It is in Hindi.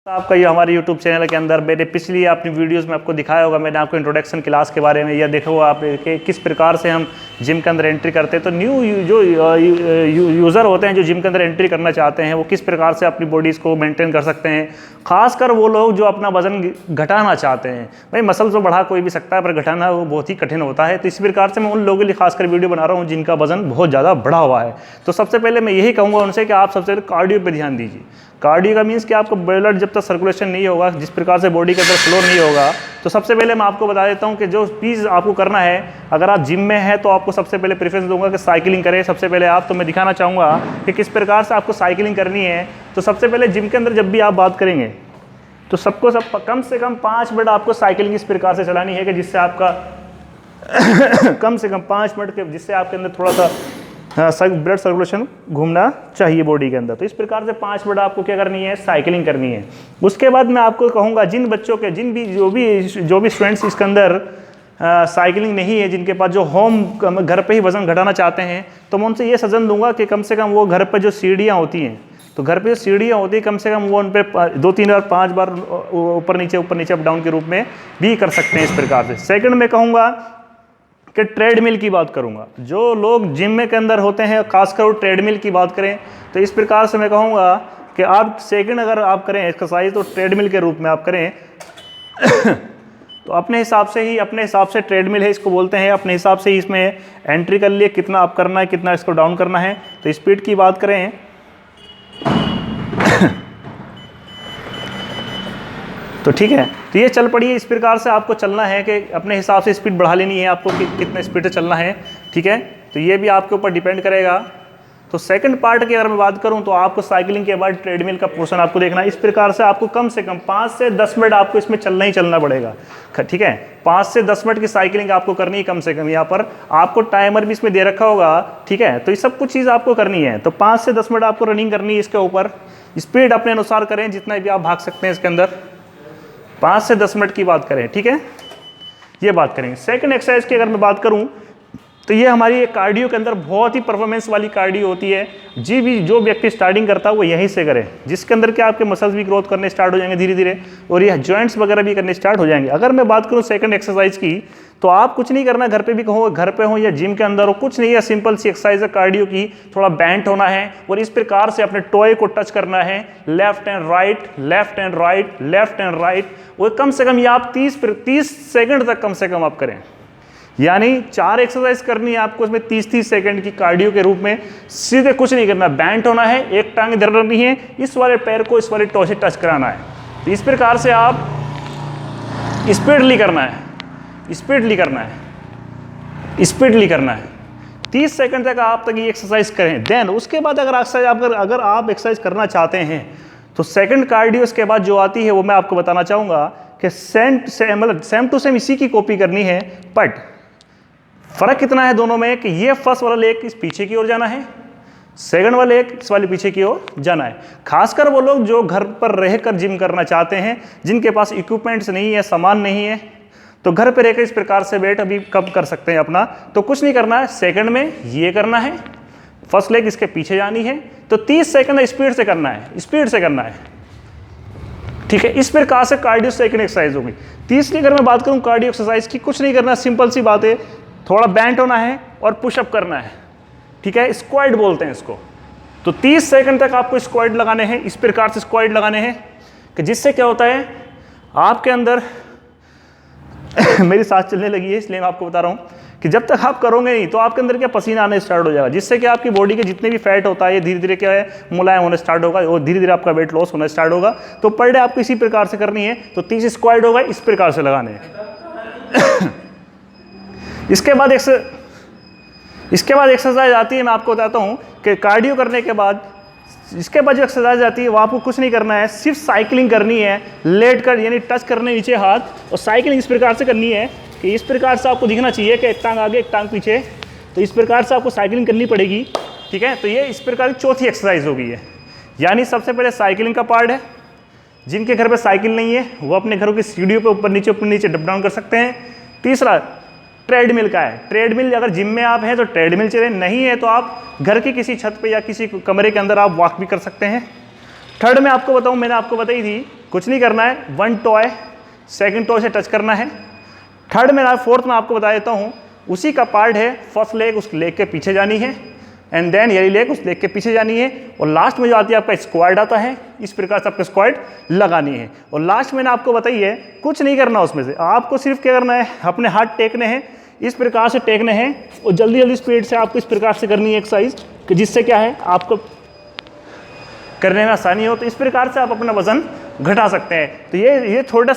आपका ये हमारे YouTube चैनल के अंदर मैंने पिछली अपनी वीडियोस में आपको दिखाया होगा। मैंने आपको इंट्रोडक्शन क्लास के बारे में, या देखो आप कि किस प्रकार से हम जिम के अंदर एंट्री करते हैं। तो न्यू जो यूज़र होते हैं जो जिम के अंदर एंट्री करना चाहते हैं, वो किस प्रकार से अपनी बॉडीज़ को मेंटेन कर सकते हैं। खासकर वो लोग जो अपना वजन घटाना चाहते हैं। भाई मसल तो बढ़ा कोई भी सकता है, पर घटाना वो बहुत ही कठिन होता है। तो इस प्रकार से मैं उन लोगों के लिए खासकर वीडियो बना रहा हूँ जिनका वजन बहुत ज़्यादा बढ़ा हुआ है। तो सबसे पहले मैं यही कहूँगा उनसे कि आप सबसे पहले कार्डियो पर ध्यान दीजिए। कार्डियो का मीन्स कि आपका ब्लड जब तक सर्कुलेशन नहीं होगा, जिस प्रकार से बॉडी के अंदर फ्लो नहीं होगा, तो सबसे पहले मैं आपको बता देता हूं कि जो चीज़ आपको करना है, अगर आप जिम में हैं तो आपको सबसे पहले प्रेफरेंस दूंगा कि साइकिलिंग करें। सबसे पहले आप तो मैं दिखाना चाहूँगा कि किस प्रकार से आपको साइकिलिंग करनी है। तो सबसे पहले जिम के अंदर जब भी आप बात करेंगे तो सबको कम से कम 5 मिनट आपको साइकिलिंग इस प्रकार से चलानी है कि जिससे आपका कम से कम 5 मिनट के, जिससे आपके अंदर थोड़ा सा ब्लड सर्कुलेशन घूमना चाहिए बॉडी के अंदर। तो इस प्रकार से 5 मिनट आपको क्या करनी है, साइकिलिंग करनी है। उसके बाद मैं आपको कहूँगा जिन बच्चों के जो भी स्टूडेंट्स इसके अंदर साइकिलिंग नहीं है, जिनके पास जो होम घर पे ही वजन घटाना चाहते हैं, तो मैं उनसे ये सजेशन दूंगा कि कम से कम वो घर पर जो सीढ़ियाँ होती हैं, तो घर पे जो सीढ़ियाँ होती है कम से कम वो उन पर 2-3 बार 5 बार ऊपर नीचे अप डाउन के रूप में भी कर सकते हैं इस प्रकार से। सेकंड मैं कहूँगा कि ट्रेडमिल की बात करूंगा। जो लोग जिम में के अंदर होते हैं, खासकर वो ट्रेडमिल की बात करें, तो इस प्रकार से मैं कहूँगा कि आप सेकंड अगर आप करें एक्सरसाइज तो ट्रेडमिल के रूप में आप करें। तो अपने हिसाब से ट्रेडमिल है, इसको बोलते हैं। अपने हिसाब से ही इसमें एंट्री कर लिए, कितना आप करना है, कितना इसको डाउन करना है। तो स्पीड की बात करें तो ठीक है, तो ये चल पड़िए। इस प्रकार से आपको चलना है कि अपने हिसाब से स्पीड बढ़ा लेनी है आपको कि कितने स्पीड से चलना है। ठीक है, तो ये भी आपके ऊपर डिपेंड करेगा। तो सेकंड पार्ट की अगर मैं बात करूं तो आपको साइकिलिंग के बाद ट्रेडमिल का पोर्शन आपको देखना है। इस प्रकार से आपको कम से कम 5 से 10 मिनट आपको इसमें चलना ही चलना पड़ेगा। ठीक है, 5 से 10 मिनट की साइकिलिंग आपको करनी है कम से कम। यहाँ पर आपको टाइमर भी इसमें दे रखा होगा। ठीक है, तो ये सब कुछ चीज़ आपको करनी है। तो 5 से 10 मिनट आपको रनिंग करनी है इसके ऊपर। स्पीड अपने अनुसार करें, जितना भी आप भाग सकते हैं इसके अंदर। 5 से 10 मिनट की बात करें, ठीक है, ये बात करेंगे। सेकंड एक्सरसाइज की अगर मैं बात करूं तो ये हमारी एक कार्डियो के अंदर बहुत ही परफॉर्मेंस वाली कार्डियो होती है। जो व्यक्ति स्टार्टिंग करता है वो यहीं से करे, जिसके अंदर क्या आपके मसल्स भी ग्रोथ करने स्टार्ट हो जाएंगे धीरे धीरे, और ये जॉइंट्स वगैरह भी करने स्टार्ट हो जाएंगे। अगर मैं बात करूं सेकंड एक्सरसाइज की, तो आप कुछ नहीं करना, घर पे भी कहो, घर पे हो या जिम के अंदर हो, कुछ नहीं है, सिंपल सी एक्सरसाइज है कार्डियो की। थोड़ा बैंट होना है और इस प्रकार से अपने टॉय को टच करना है, left and right, left and right, left and right. वो कम से कम ये आप 30 सेकंड तक कम से कम आप करें। यानी 4 एक्सरसाइज करनी है आपको इसमें 30-30 सेकंड की कार्डियो के रूप में। सीधे कुछ नहीं करना, बैंट होना है, एक टांग इधर रखनी है, इस वाले पैर को इस वाले टो से टच कराना है। तो इस प्रकार से आप स्पीडली करना है, स्पीडली करना है, स्पीडली करना है। 30 सेकंड तक आप तक ये एक्सरसाइज करें। देन उसके बाद अगर आप एक्सरसाइज करना चाहते हैं तो सेकंड कार्डियो के बाद जो आती है वो मैं आपको बताना चाहूँगा कि सेम टू सेम इसी की कॉपी करनी है। बट फर्क कितना है दोनों में कि ये फर्स्ट वाला लेग इस पीछे की ओर जाना है, सेकंड वाला लेग इस वाले पीछे की ओर जाना है। खासकर वो लोग जो घर पर रहकर जिम करना चाहते हैं, जिनके पास इक्विपमेंट्स नहीं है, सामान नहीं है, तो घर पर रहकर इस प्रकार से वेट अभी कम कर सकते हैं अपना। तो कुछ नहीं करना है, सेकंड में ये करना है, फर्स्ट लेग इसके पीछे जानी है। तो 30 सेकंड स्पीड से करना है, स्पीड से करना है। ठीक है, इस प्रकार से कार्डियो सेकंड एक्सरसाइज होगी। तीसरी अगर मैं बात करूं कार्डियो एक्सरसाइज की, कुछ नहीं करना, सिंपल सी बात है, थोड़ा बैंट होना है और पुशअप करना है। ठीक है, स्क्वाड बोलते हैं इसको। तो 30 सेकंड तक आपको स्क्वाड लगाने हैं, इस प्रकार से स्क्वाड लगाने हैं कि जिससे क्या होता है आपके अंदर मेरी सांस चलने लगी है, इसलिए मैं आपको बता रहा हूँ कि जब तक आप करोगे नहीं तो आपके अंदर क्या पसीना आने स्टार्ट हो जाएगा, जिससे कि आपकी बॉडी के जितने भी फैट होता है ये धीरे धीरे क्या है मुलायम होने स्टार्ट होगा और धीरे धीरे आपका वेट लॉस होना स्टार्ट होगा। तो पर डे आपको इसी प्रकार से करनी है। तो 30 स्क्वाड होगा, इस प्रकार से लगाने हैं। इसके बाद एक्सरसाइज आती है, मैं आपको बताता हूँ कि कार्डियो करने के बाद इसके बाद जो एक्सरसाइज आती है वो आपको कुछ नहीं करना है, सिर्फ साइकिलिंग करनी है। लेट कर यानी टच करने नीचे हाथ, और साइकिलिंग इस प्रकार से करनी है कि इस प्रकार से आपको दिखना चाहिए कि एक टांग आगे एक टांग पीछे। तो इस प्रकार से आपको साइकिलिंग करनी पड़ेगी। ठीक है, तो ये इस प्रकार की चौथी एक्सरसाइज हो गई है। यानी सबसे पहले साइकिलिंग का पार्ट है। जिनके घर पे साइकिल नहीं है वो अपने घरों की सीढ़ियों पे ऊपर नीचे डप डाउन कर सकते हैं। तीसरा ट्रेडमिल का है। ट्रेडमिल अगर जिम में आप हैं तो ट्रेडमिल चले, नहीं है तो आप घर की किसी छत पे या किसी कमरे के अंदर आप वॉक भी कर सकते हैं। थर्ड में आपको बताऊं, मैंने आपको बताई थी कुछ नहीं करना है, 1 टॉय सेकंड टॉय से टच करना है। थर्ड में फोर्थ में आपको बता देता हूं, उसी का पार्ट है फर्स्ट लेग, उस लेग के पीछे जानी है, एंड देन यही लेग उस लेग के पीछे जानी है, और लास्ट में जो आती है आपका स्क्वाड आता है, इस प्रकार से आपको स्क्वाड लगानी है। और लास्ट मैंने आपको बताई है कुछ नहीं करना उसमें से, आपको सिर्फ क्या करना है, अपने हाथ टेकने हैं, इस प्रकार से टेकने हैं, और जल्दी जल्दी स्पीड से आपको इस प्रकार से करनी है एक्सरसाइज, कि जिससे क्या है आपको करने में आसानी हो। तो इस प्रकार से आप अपना वजन घटा सकते हैं। तो ये छोटा